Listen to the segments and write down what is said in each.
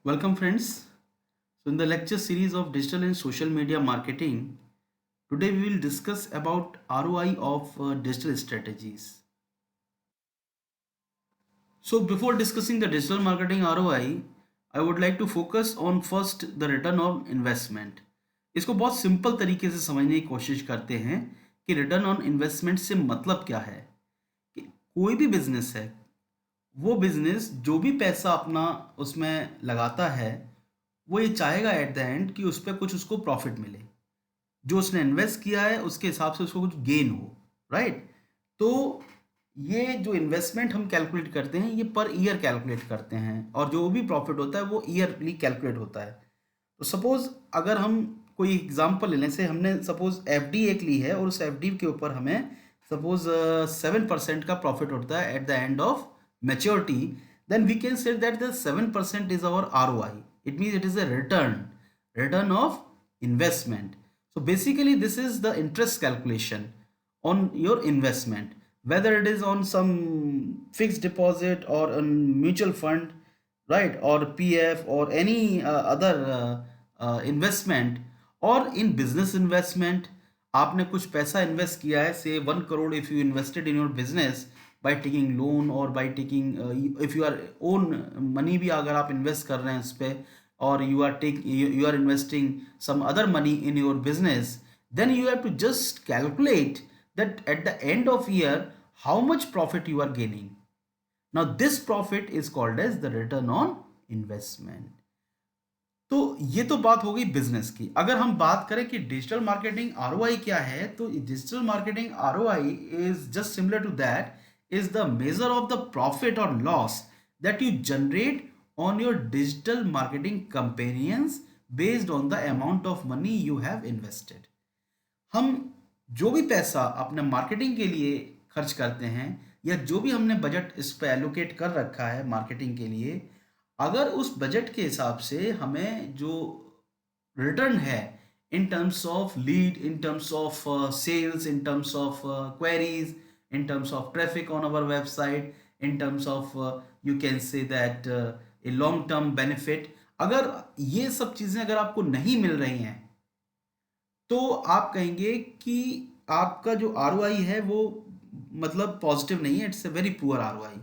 Welcome, friends. So, in the lecture series of digital and social media marketing, today we will discuss about ROI of digital strategies. So, before discussing the digital marketing ROI, I would like to focus on first the return on investment. इसको बहुत simple तरीके से समझने की कोशिश करते हैं कि रिटर्न ऑन इन्वेस्टमेंट से मतलब क्या है। कि कोई भी बिजनेस है, वो बिजनेस जो भी पैसा अपना उसमें लगाता है, वो ये चाहेगा एट द एंड कि उस पे कुछ उसको प्रॉफिट मिले। जो उसने इन्वेस्ट किया है उसके हिसाब से उसको कुछ गेन हो, राइट? तो ये जो इन्वेस्टमेंट हम कैलकुलेट करते हैं ये पर ईयर कैलकुलेट करते हैं, और जो भी प्रॉफिट होता है वो ईयरली कैलकुलेट होता है। तो सपोज अगर हम कोई एग्जांपल ले लें, से हमने सपोज एफडी एक ली है और उस एफडी के ऊपर हमें सपोज 7% का प्रॉफिट होता है at the end of maturity, then we can say that the 7% is our ROI. It means it is a return of investment. So basically this is the interest calculation on your investment, whether it is on some fixed deposit or a mutual fund, right, or pf or any other investment, or in business investment। आपने कुछ पैसा invest किया है, से 1 crore if you invested in your business by taking loan और by taking if you are own money भी अगर आप इन्वेस्ट कर रहे हैं उस पर, or you are investing some other money in your business, then you have to just calculate that at the end of year how much profit you are gaining. Now this profit is called as the return on investment. तो ये तो बात हो गई business की। अगर हम बात करें कि डिजिटल मार्केटिंग आरओआई क्या है, तो digital marketing ROI is just similar to that, is the measure of the profit और loss that you generate on your digital marketing campaigns based on the amount of money you have invested। हम जो भी पैसा अपने marketing के लिए खर्च करते हैं, या जो भी हमने बजट इस पे एलोकेट कर रखा है मार्केटिंग के लिए, अगर उस बजट के हिसाब से हमें जो रिटर्न है in terms of lead, in terms of sales, in terms of queries, in terms of traffic on our website, in terms of you can say that a long term benefit, अगर ये सब चीज़ें अगर आपको नहीं मिल रही हैं, तो आप कहेंगे कि आपका जो आरओआई है वो मतलब पॉजिटिव नहीं है, it's a very poor ROI,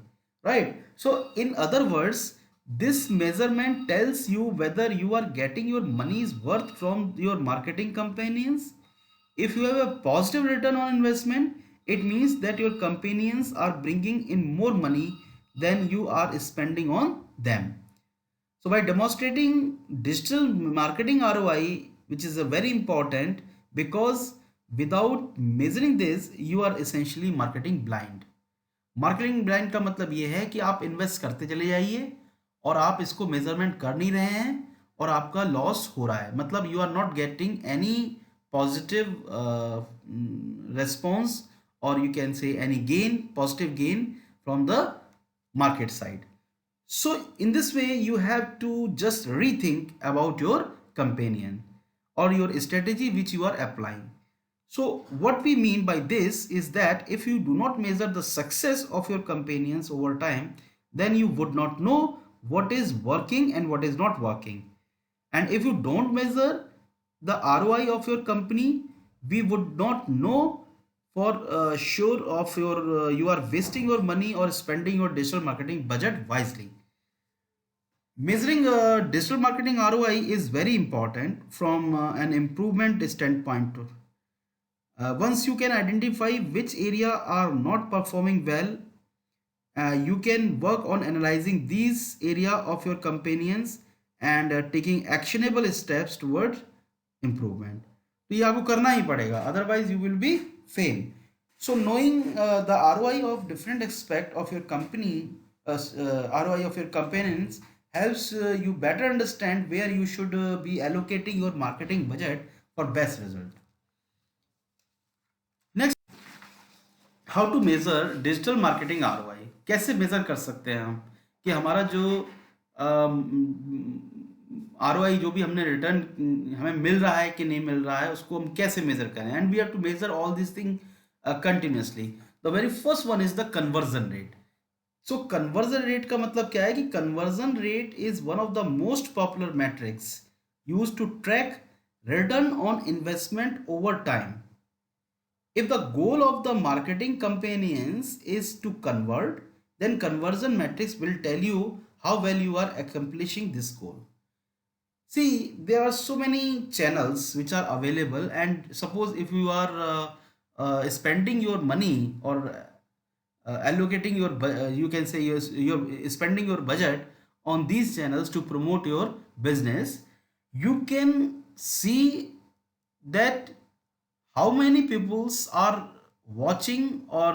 right? So in other words, this measurement tells you whether you are getting your money's worth from your marketing campaigns. If you have a positive return on investment, it means that your companions are bringing in more money than you are spending on them. So by demonstrating digital marketing ROI, which is a very important, because without measuring this, you are essentially marketing blind. Marketing blind का मतलब ये है कि आप invest करते चले जाइए और आप इसको मेजरमेंट कर नहीं रहे हैं, और आपका लॉस हो रहा है, मतलब you are not getting any positive response, or you can say any gain, positive gain from the market side. So in this way you have to just rethink about your companion or your strategy which you are applying. So what we mean by this is that if you do not measure the success of your companions over time, then you would not know what is working and what is not working. And if you don't measure the ROI of your company, we would not know for sure of your you are wasting your money or spending your digital marketing budget wisely. Measuring digital marketing ROI is very important from an improvement standpoint. Once you can identify which area are not performing well, you can work on analyzing these area of your companions and taking actionable steps toward improvement. तो ये आपको करना ही पड़ेगा, otherwise you will be fail. So knowing the ROI of different aspect of your company, ROI of your companions helps you better understand where you should be allocating your marketing budget for best result. Next, how to measure digital marketing ROI. कैसे measure कर सकते हैं हम कि हमारा जो ROI जो भी हमने रिटर्न हमें मिल रहा है कि नहीं मिल रहा है, उसको हम कैसे मेज़र करें। And we have to measure all this thing continuously. The very first one is the conversion rate. So conversion rate का मतलब क्या है कि conversion rate is one of the most popular metrics use to track return on investment over time. If the goal of the marketing campaigns is to convert, then conversion metrics will tell you how well you are accomplishing this goal. See, there are so many channels which are available, and suppose if you are spending your money or allocating your, you can say you're spending your budget on these channels to promote your business, you can see that how many peoples are watching or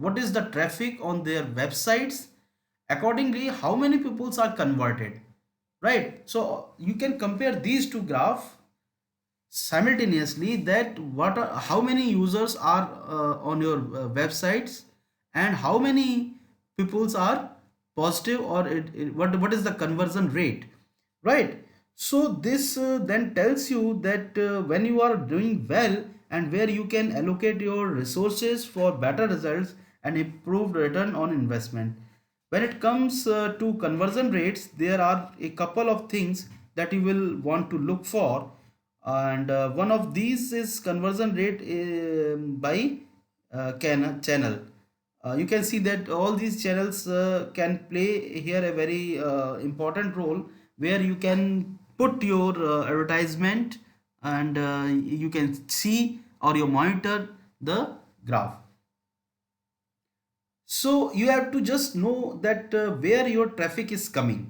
what is the traffic on their websites, accordingly how many peoples are converted, right? So you can compare these two graph simultaneously, that what are, how many users are on your websites, and how many peoples are positive, or what is the conversion rate, right? So this then tells you that when you are doing well, and where you can allocate your resources for better results and improved return on investment. When it comes to conversion rates, there are a couple of things that you will want to look for, and one of these is conversion rate by channel. You can see that all these channels can play here a very important role, where you can put your advertisement, and you can see or you monitor the graph. So you have to just know that where your traffic is coming.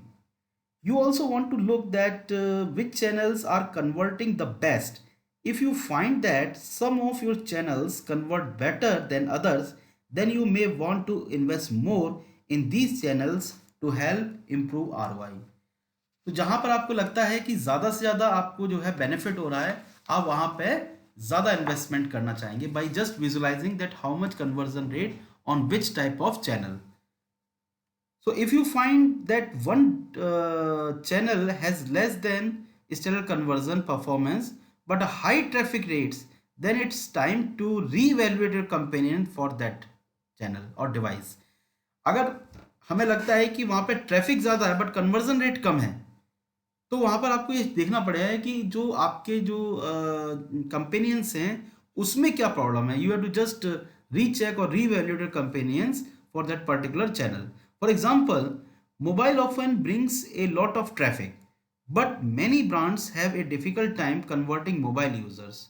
You also want to look that which channels are converting the best. If you find that some of your channels convert better than others, then you may want to invest more in these channels to help improve ROI. तो जहां पर आपको लगता है कि ज़्यादा से ज़्यादा आपको जो है बेनिफिट हो रहा है, आप वहां पे ज़्यादा इन्वेस्टमेंट करना चाहेंगे by just visualising that how much conversion rate on which type of channel. So if you find that one channel has less than stellar conversion performance but a high traffic rates, then it's time to reevaluate your companion for that channel or device. अगर हमें लगता है कि वहाँ पे traffic ज़्यादा है but conversion rate कम है, तो वहाँ पर आपको ये देखना पड़ेगा कि जो आपके जो कंपेनियंस हैं उसमें क्या प्रॉब्लम है. You have to just recheck और reevaluate your campaigns for that particular channel. For example, mobile often brings a lot of traffic, but many brands have a difficult time converting mobile users.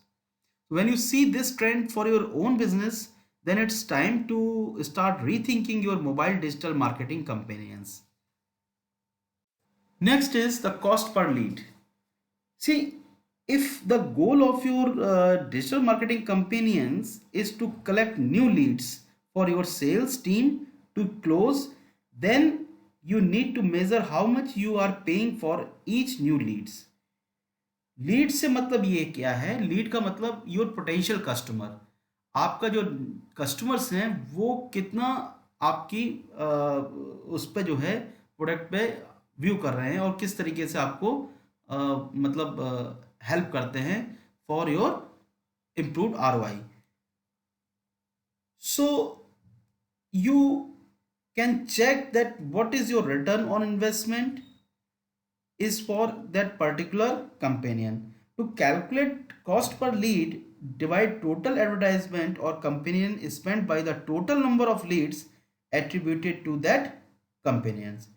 When you see this trend for your own business, then it's time to start rethinking your mobile digital marketing campaigns. Next is the cost per lead. See, if the goal of your digital marketing companions is to collect new leads for your sales team to close, then you need to measure how much you are paying for each new leads. Lead से मतलब ये क्या है? Lead का मतलब your potential customer. आपका जो customers हैं वो कितना आपकी उस पे जो है प्रोडक्ट पे व्यू कर रहे हैं और किस तरीके से आपको मतलब हेल्प करते हैं for your improved ROI. So you can check that what is your return on investment is for that particular companion. To calculate cost per lead, divide total advertisement or companion spent by the total number of leads attributed to that companions.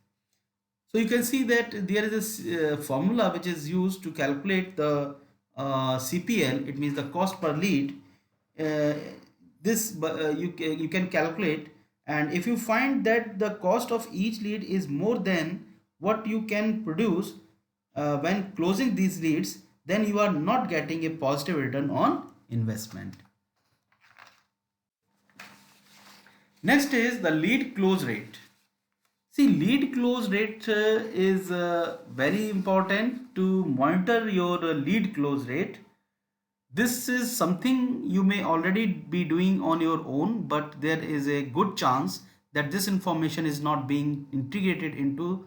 So you can see that there is this formula which is used to calculate the CPL. It means the cost per lead. Uh, you can calculate, and if you find that the cost of each lead is more than what you can produce when closing these leads, then you are not getting a positive return on investment. Next is the lead close rate. See, lead close rate is very important to monitor your lead close rate. This is something you may already be doing on your own, but there is a good chance that this information is not being integrated into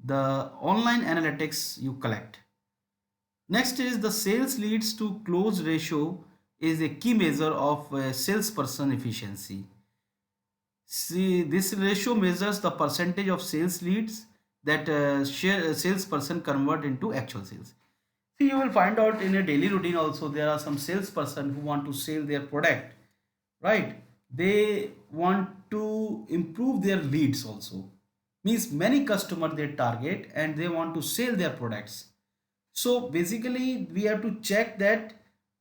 the online analytics you collect. Next is the sales leads to close ratio is a key measure of salesperson efficiency. See, this ratio measures the percentage of sales leads that salesperson convert into actual sales. See, you will find out in a daily routine also there are some salesperson who want to sell their product, right? They want to improve their leads also. Means many customer they target and they want to sell their products. So basically we have to check that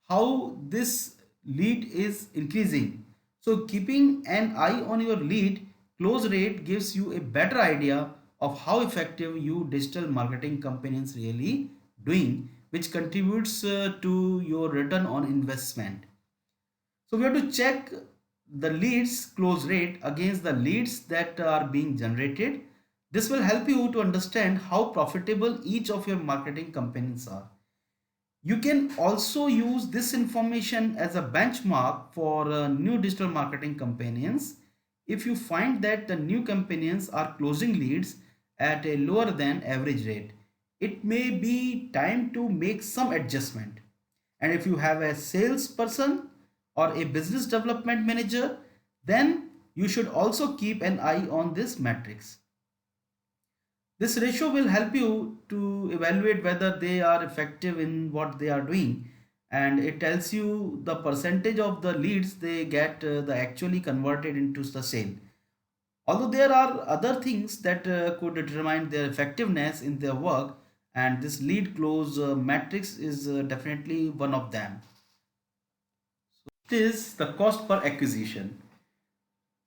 how this lead is increasing. So keeping an eye on your lead close rate gives you a better idea of how effective you digital marketing campaigns really doing, which contributes to your return on investment. So we have to check the leads close rate against the leads that are being generated. This will help you to understand how profitable each of your marketing campaigns are. You can also use this information as a benchmark for new digital marketing campaigns. If you find that the new campaigns are closing leads at a lower than average rate, it may be time to make some adjustment. And if you have a salesperson or a business development manager, then you should also keep an eye on this matrix. This ratio will help you to evaluate whether they are effective in what they are doing, and it tells you the percentage of the leads they get the actually converted into the sale. Although there are other things that could determine their effectiveness in their work, and this lead close matrix is definitely one of them. It is the cost per acquisition.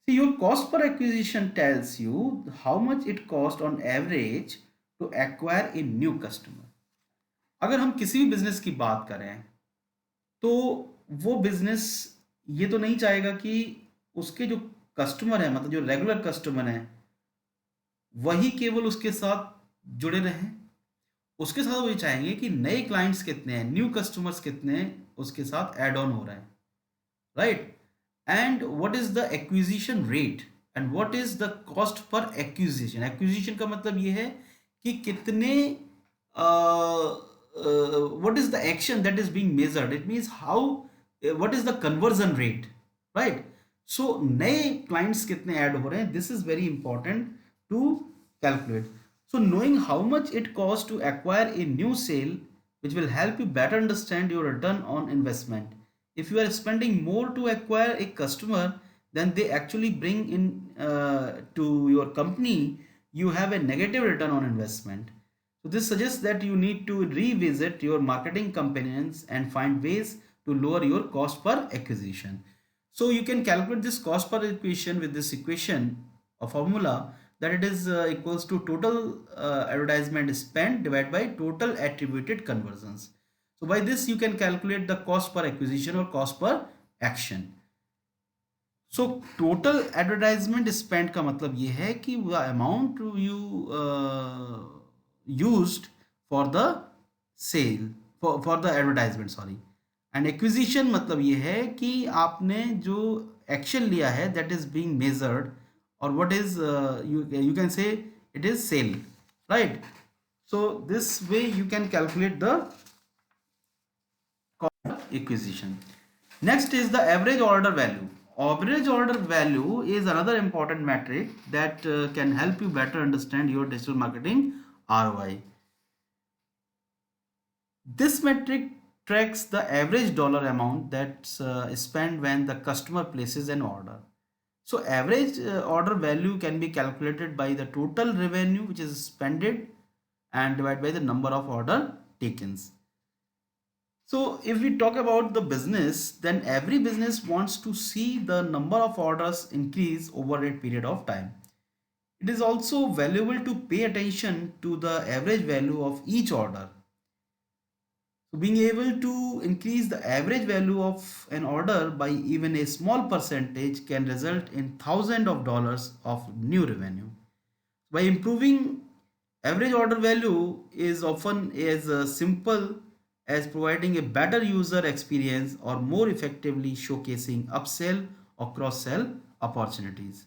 See, your cost per acquisition tells you how much it cost on average to acquire a new customer. अगर हम किसी भी business की बात करें तो वो business ये तो नहीं चाहेगा कि उसके जो कस्टमर है मतलब जो रेगुलर कस्टमर है वही केवल उसके साथ जुड़े रहें। उसके साथ वो ये चाहेंगे कि नए क्लाइंट्स कितने हैं, न्यू कस्टमर्स कितने हैं उसके साथ ऐड ऑन हो रहे हैं, right? And what is the acquisition rate and what is the cost per acquisition? Acquisition का मतलब ये है कि कितने what is the action that is being measured? It means how what is the conversion rate, right? So नए clients कितने add हो रहे हैं, this is very important to calculate. So knowing how much it costs to acquire a new sale, which will help you better understand your return on investment. If you are spending more to acquire a customer than they actually bring in to your company, you have a negative return on investment. So this suggests that you need to revisit your marketing campaigns and find ways to lower your cost per acquisition. So you can calculate this cost per acquisition with this equation, a formula that it is equals to total advertisement spent divided by total attributed conversions. So by this you can calculate the cost per acquisition or cost per action. So total advertisement spent का मतलब ये है कि the amount you used for the sale for the advertisement, sorry. And acquisition मतलब ये है कि आपने जो action लिया है that is being measured or what is you can say it is sale, right? So this way you can calculate the acquisition. Next is the average order value. Average order value is another important metric that can help you better understand your digital marketing ROI. This metric tracks the average dollar amount that's spent when the customer places an order. So average order value can be calculated by the total revenue which is spended and divided by the number of order takens. So if we talk about the business, then every business wants to see the number of orders increase over a period of time. It is also valuable to pay attention to the average value of each order. So being able to increase the average value of an order by even a small percentage can result in thousands of dollars of new revenue. By improving average order value is often as simple as providing a better user experience or more effectively showcasing upsell or cross-sell opportunities.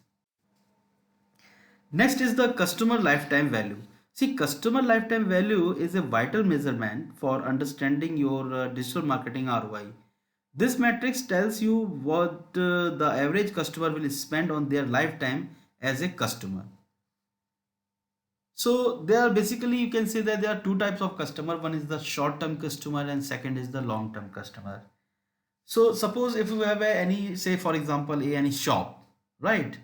Next is the customer lifetime value. See, customer lifetime value is a vital measurement for understanding your digital marketing ROI. This matrix tells you what the average customer will spend on their lifetime as a customer. So there are basically, you can say that there are two types of customer. One is the short term customer and second is the long term customer. So suppose if you have any, say for example, any shop, right?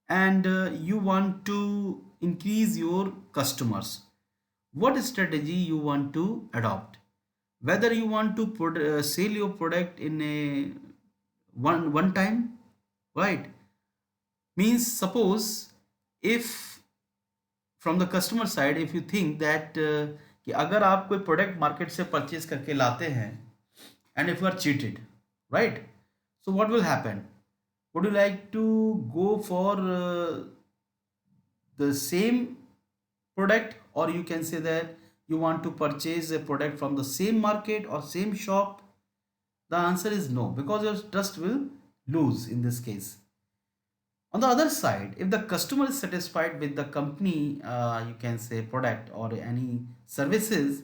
And you want to increase your customers. What strategy you want to adopt? Whether you want to sell your product in a one time, right? Means suppose if from the customer side if you think that कि अगर आप कोई product market से purchase करके लाते हैं and if you are cheated, right? So what will happen? Would you like to go for the same product, or you can say that you want to purchase a product from the same market or same shop? The answer is no, because your trust will lose in this case. On the other side, if the customer is satisfied with the company, you can say product or any services,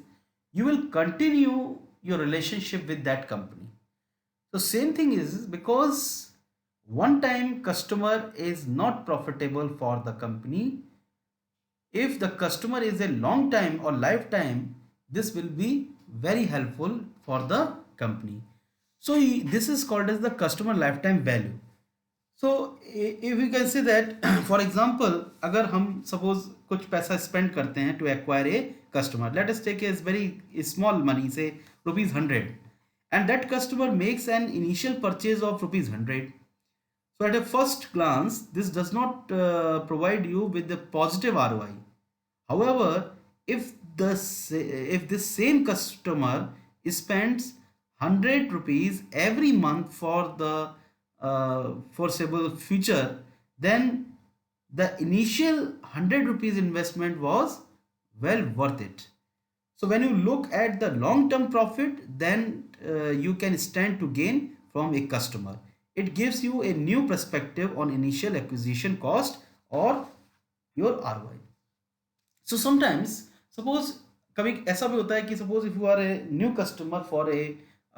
you will continue your relationship with that company. So same thing is because one time customer is not profitable for the company. If the customer is a long time or lifetime, this will be very helpful for the company. So this is called as the customer lifetime value. So if you can say that for example, अगर हम suppose कुछ पैसा spend करते हैं to acquire a customer, let us take a very small money, say rupees 100, and that customer makes an initial purchase of rupees 100. So at a first glance, this does not provide you with the positive ROI. However, if this same customer spends 100 rupees every month for the foreseeable future, then the initial 100 rupees investment was well worth it. So when you look at the long term profit, then you can stand to gain from a customer. It gives you a new perspective on initial acquisition cost or your ROI. So sometimes suppose कभी ऐसा भी होता है कि suppose if you are a new customer for a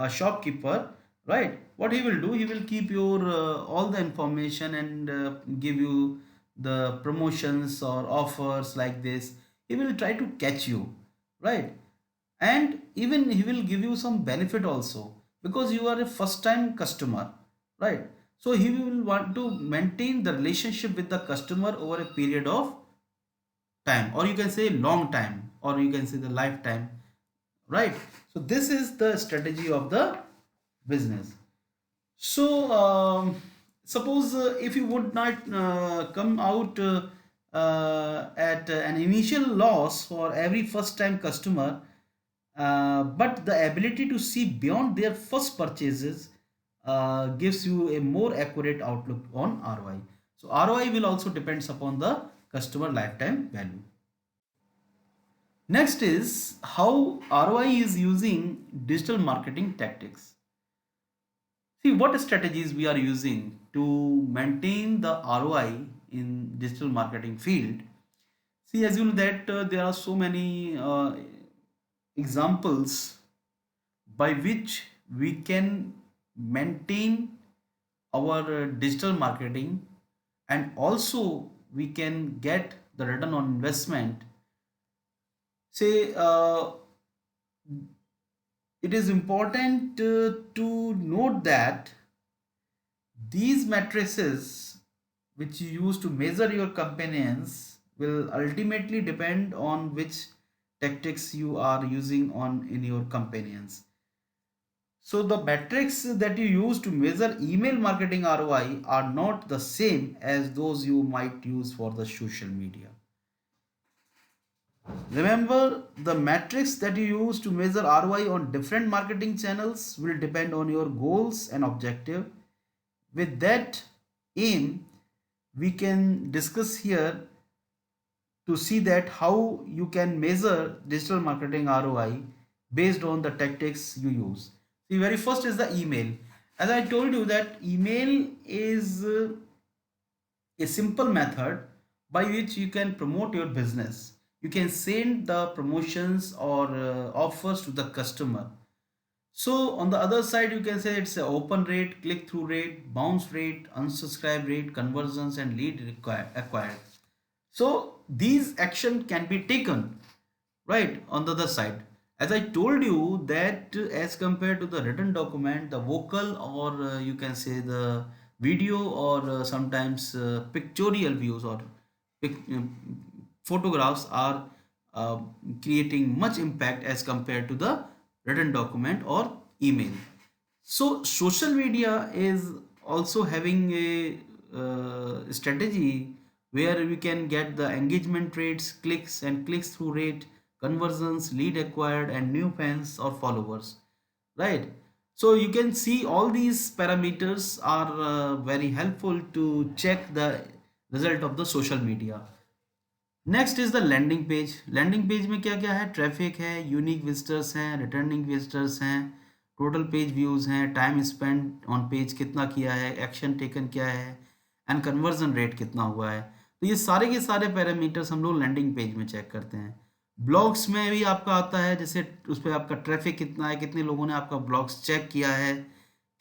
shopkeeper, right? What he will do, he will keep your all the information and give you the promotions or offers like this. He will try to catch you, right? And even he will give you some benefit also, because you are a first time customer, right? So he will want to maintain the relationship with the customer over a period of time, or you can say long time, or you can say the lifetime, right? So this is the strategy of the business. So suppose if you would not come out at an initial loss for every first time customer, but the ability to see beyond their first purchases gives you a more accurate outlook on ROI. So ROI will also depends upon the customer lifetime value. Next is how ROI is using digital marketing tactics. See what strategies we are using to maintain the ROI in digital marketing field. See, as you know that there are so many examples by which we can maintain our digital marketing, and also we can get the return on investment. Say it is important to note that these matrices which you use to measure your companions will ultimately depend on which tactics you are using on in your companions. So the metrics that you use to measure email marketing ROI are not the same as those you might use for the social media. Remember, the metrics that you use to measure ROI on different marketing channels will depend on your goals and objective. With that aim, we can discuss here to see that how you can measure digital marketing ROI based on the tactics you use. The very first is the email. As I told you that email is a simple method by which you can promote your business. You can send the promotions or offers to the customer. So on the other side, you can say it's a open rate, click through rate, bounce rate, unsubscribe rate, conversions, and lead acquired. So these action can be taken, right? On the other side, as I told you that as compared to the written document, the vocal or you can say the video or sometimes pictorial views or photographs are uh, creating much impact as compared to the written document or email. So social media is also having a strategy where we can get the engagement rates, clicks and clicks through rate, conversions, lead acquired, and new fans or followers, right? So you can see all these parameters are very helpful to check the result of the social media. Next is the landing page. Landing page में क्या क्या है? Traffic है, unique visitors हैं, returning visitors हैं, total page views हैं, time spend on page कितना किया है, एक्शन टेकन क्या है, एंड कन्वर्जन रेट कितना हुआ है. तो ये सारे के सारे पैरामीटर्स हम लोग लैंडिंग पेज में चेक करते हैं. ब्लॉग्स में भी आपका आता है, जैसे उस पर आपका ट्रैफिक कितना है, कितने लोगों ने आपका ब्लॉग्स चेक किया है,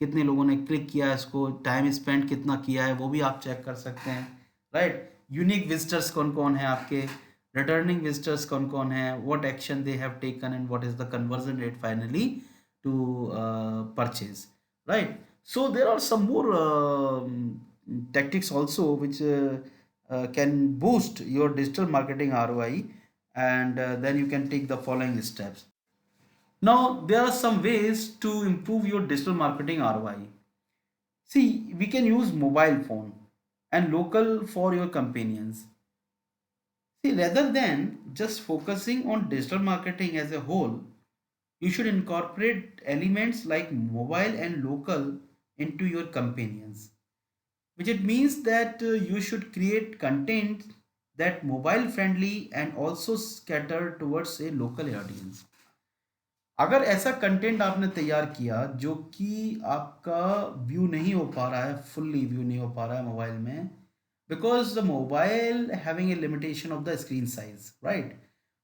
कितने लोगों ने क्लिक किया है इसको, टाइम स्पेंड कितना किया है, वो भी आप चेक कर सकते हैं, राइट. यूनिक विजिटर्स कौन कौन है आपके, रिटर्निंग विजिटर्स कौन कौन है, what action they have taken and what is the conversion rate finally to purchase, right. So there are some more tactics also which can boost your digital marketing ROI, and then you can take the following steps. Now there are some ways to improve your digital marketing ROI. See, we can use mobile phone and local for your companions. See, rather than just focusing on digital marketing as a whole, you should incorporate elements like mobile and local into your companions, which it means that you should create content that mobile friendly and also scatter towards a local audience. अगर ऐसा content आपने तैयार किया जो कि आपका view नहीं हो पा रहा है, फुल्ली व्यू नहीं हो पा रहा है मोबाइल में, because the mobile having a limitation of the screen size, right?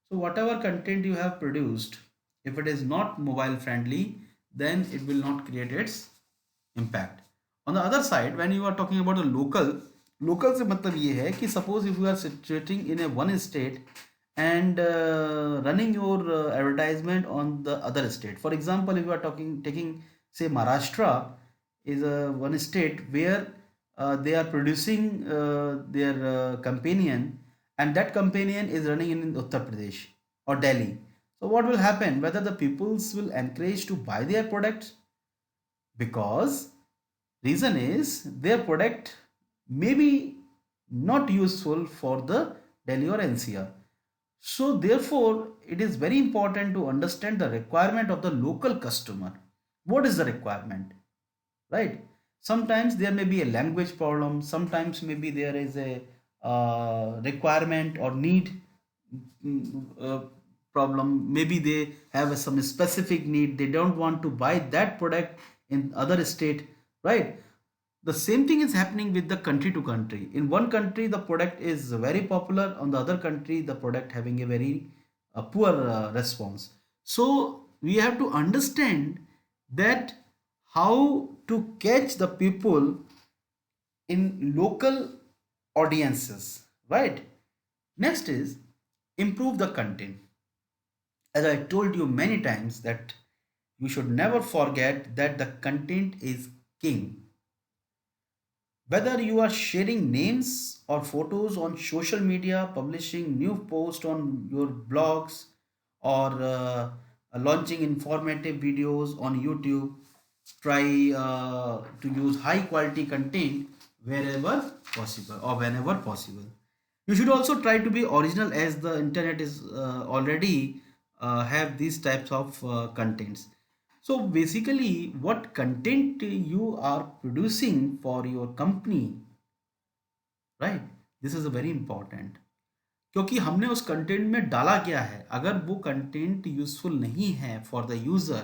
So whatever content you have produced, if it is not mobile friendly, then it will not create its impact. On the other side, when you are talking about the local से मतलब ये है कि suppose if you are situating in a one state and running your advertisement on the other state. For example, if you are taking say Maharashtra is a one state where they are producing their companion, and that companion is running in Uttar Pradesh or Delhi. So what will happen? Whether the peoples will encourage to buy their products, because reason is their product may be not useful for the Delhi or NCR. So therefore, it is very important to understand the requirement of the local customer. What is the requirement, right? Sometimes there may be a language problem. Sometimes maybe there is a requirement or need problem. Maybe they have some specific need. They don't want to buy that product in other state, right? The same thing is happening with the country to country. In one country the product is very popular, on the other country the product having a very poor response. So we have to understand that how to catch the people in local audiences, right? Next is improve the content. As I told you many times that you should never forget that the content is king. Whether you are sharing names or photos on social media, publishing new posts on your blogs, or launching informative videos on YouTube, try to use high quality content wherever possible or whenever possible. You should also try to be original, as the internet is already have these types of contents. So basically, what content you are producing for your company, right? This is a very important, क्योंकि हमने उस content में डाला क्या है. अगर वो content useful नहीं है for the user,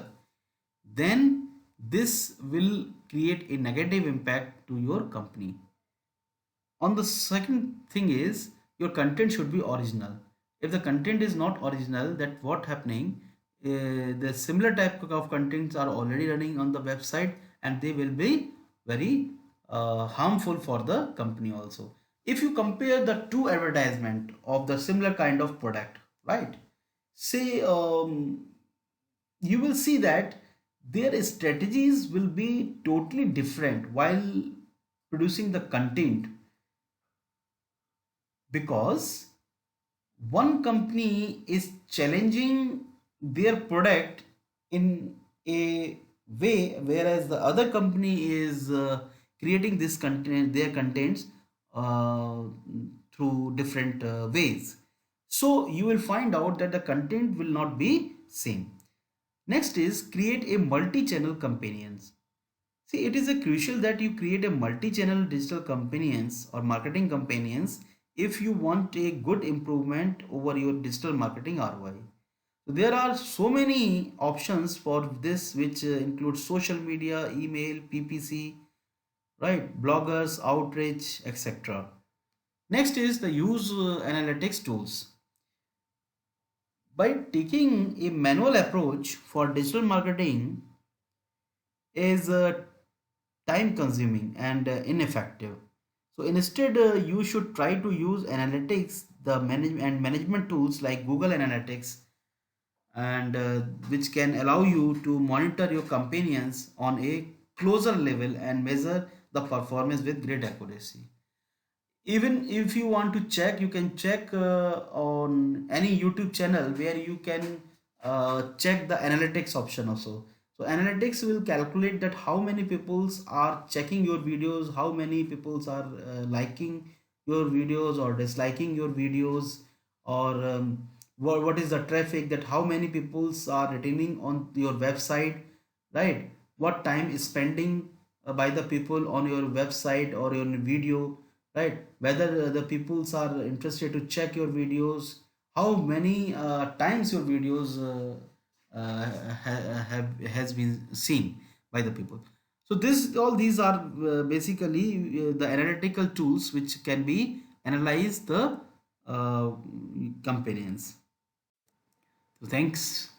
then this will create a negative impact to your company. On the second thing is your content should be original. If the content is not original, that what happening, the similar type of contents are already running on the website, and they will be very harmful for the company also. If you compare the two advertisement of the similar kind of product, right, say, you will see that their strategies will be totally different while producing the content, because one company is challenging their product in a way, whereas the other company is creating this content, their contents, uh, through different ways. So you will find out that the content will not be same. Next is create a multi-channel companions. See, it is a crucial that you create a multi-channel digital companions or marketing companions if you want a good improvement over your digital marketing ROI. So there are so many options for this, which include social media, email, PPC, right, bloggers, outreach, etc. Next is the use analytics tools. By taking a manual approach for digital marketing is time consuming and ineffective. So instead, you should try to use analytics, the management tools like Google Analytics, and which can allow you to monitor your companions on a closer level and measure the performance with great accuracy. Even if you want to check, you can check on any YouTube channel where you can check the analytics option also. So analytics will calculate that how many peoples are checking your videos, how many peoples are liking your videos or disliking your videos, or what is the traffic, that how many peoples are returning on your website, right, what time is spending by the people on your website or your video, right, whether the peoples are interested to check your videos, how many times your videos has been seen by the people. So this, all these are basically the analytical tools which can be analyze the uh, companions. So thanks.